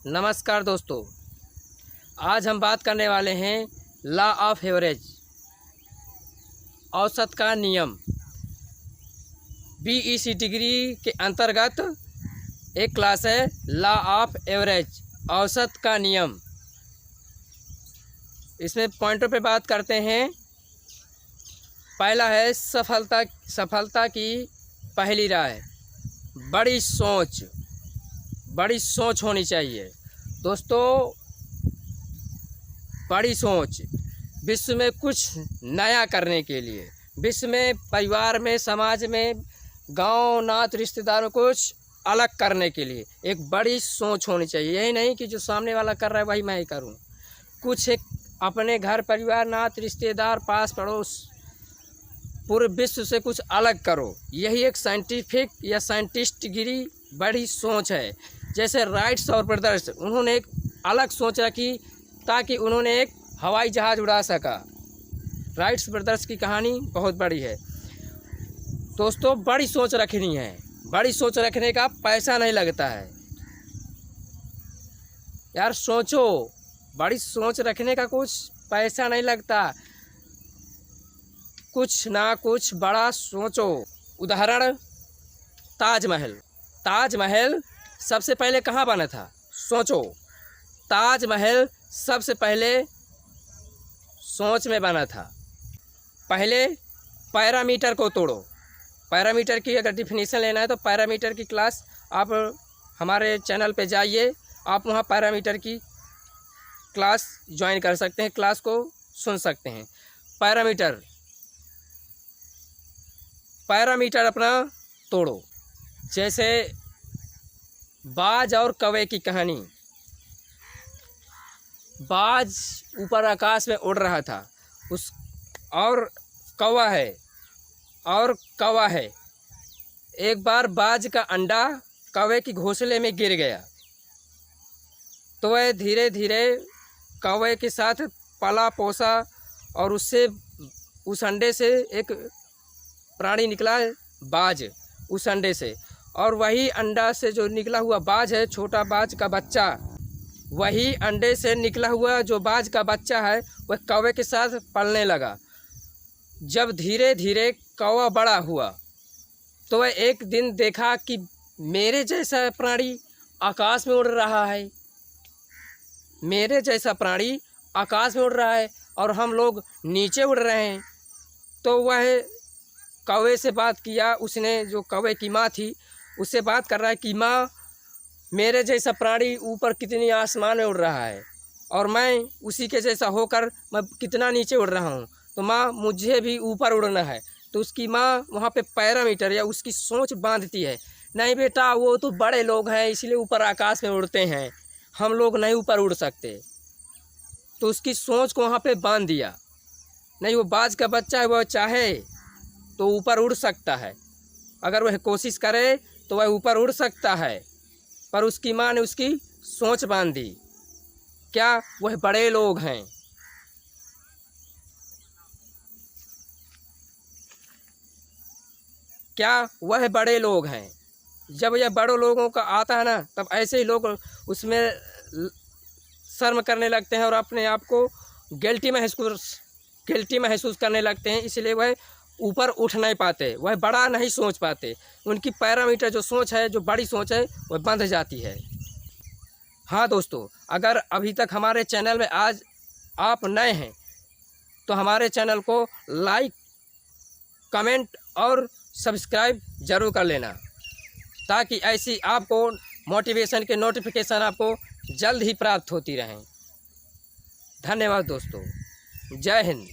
नमस्कार दोस्तों, आज हम बात करने वाले हैं लॉ ऑफ एवरेज, औसत का नियम। बीईसी डिग्री के अंतर्गत एक क्लास है लॉ ऑफ एवरेज, औसत का नियम। इसमें पॉइंटों पे बात करते हैं। पहला है सफलता की पहली राय, बड़ी सोच होनी चाहिए। दोस्तों, बड़ी सोच विश्व में कुछ नया करने के लिए, विश्व में, परिवार में, समाज में, गांव नात रिश्तेदारों को कुछ अलग करने के लिए एक बड़ी सोच होनी चाहिए। यही नहीं कि जो सामने वाला कर रहा है वही मैं ही करूं। कुछ एक अपने घर परिवार नात रिश्तेदार पास पड़ोस पूरे विश्व से कुछ अलग करो। यही एक साइंटिफिक या साइंटिस्ट गिरी बड़ी सोच है। जैसे राइट्स और ब्रदर्स, उन्होंने एक अलग सोच रखी ताकि उन्होंने एक हवाई जहाज़ उड़ा सका। राइट्स ब्रदर्स की कहानी बहुत बड़ी है। दोस्तों, बड़ी सोच रखनी है। बड़ी सोच रखने का पैसा नहीं लगता है यार, सोचो। बड़ी सोच रखने का कुछ पैसा नहीं लगता, कुछ ना कुछ बड़ा सोचो। उदाहरण, ताजमहल सबसे पहले कहाँ बना था? सोचो। ताजमहल सबसे पहले सोच में बना था। पहले पैरामीटर को तोड़ो। पैरामीटर की अगर डिफिनीशन लेना है तो पैरामीटर की क्लास आप हमारे चैनल पे जाइए, आप वहाँ पैरामीटर की क्लास ज्वाइन कर सकते हैं, क्लास को सुन सकते हैं। पैरामीटर अपना तोड़ो। जैसे बाज और कौवे की कहानी। बाज ऊपर आकाश में उड़ रहा था, और कौवा है। एक बार बाज का अंडा कौवे की घोंसले में गिर गया, तो वह धीरे धीरे कौवे के साथ पला पोसा, और उस अंडे से एक प्राणी निकला, बाज, उस अंडे से। और वही अंडा से जो निकला हुआ बाज है, छोटा बाज का बच्चा, वही अंडे से निकला हुआ जो बाज का बच्चा है वह कौवे के साथ पलने लगा। जब धीरे धीरे कौवा बड़ा हुआ तो वह एक दिन देखा कि मेरे जैसा प्राणी आकाश में उड़ रहा है, मेरे जैसा प्राणी आकाश में उड़ रहा है और हम लोग नीचे उड़ रहे हैं। तो वह कौवे से बात किया, उसने, जो कौवे की माँ थी, उससे बात कर रहा है कि माँ, मेरे जैसा प्राणी ऊपर कितनी आसमान में उड़ रहा है और मैं उसी के जैसा होकर मैं कितना नीचे उड़ रहा हूँ, तो माँ मुझे भी ऊपर उड़ना है। तो उसकी माँ वहाँ पे पैरामीटर या उसकी सोच बांधती है, नहीं बेटा, वो तो बड़े लोग हैं इसलिए ऊपर आकाश में उड़ते हैं, हम लोग नहीं ऊपर उड़ सकते। तो उसकी सोच को वहाँ पे बांध दिया। नहीं, वो बाज का बच्चा है, वह चाहे तो ऊपर उड़ सकता है, अगर वह कोशिश करे तो वह ऊपर उड़ सकता है। पर उसकी माँ ने उसकी सोच बांध दी। क्या वह बड़े लोग हैं? क्या वह बड़े लोग हैं? जब यह बड़े लोगों का आता है ना, तब ऐसे ही लोग उसमें शर्म करने लगते हैं और अपने आप को गिल्टी महसूस करने लगते हैं, इसलिए वह ऊपर उठ नहीं पाते, वह बड़ा नहीं सोच पाते। उनकी पैरामीटर जो सोच है, जो बड़ी सोच है, वह बंध जाती है। हाँ दोस्तों, अगर अभी तक हमारे चैनल में आज आप नए हैं तो हमारे चैनल को लाइक, कमेंट और सब्सक्राइब ज़रूर कर लेना, ताकि ऐसी आपको मोटिवेशन के नोटिफिकेशन आपको जल्द ही प्राप्त होती रहें। धन्यवाद दोस्तों, जय हिंद।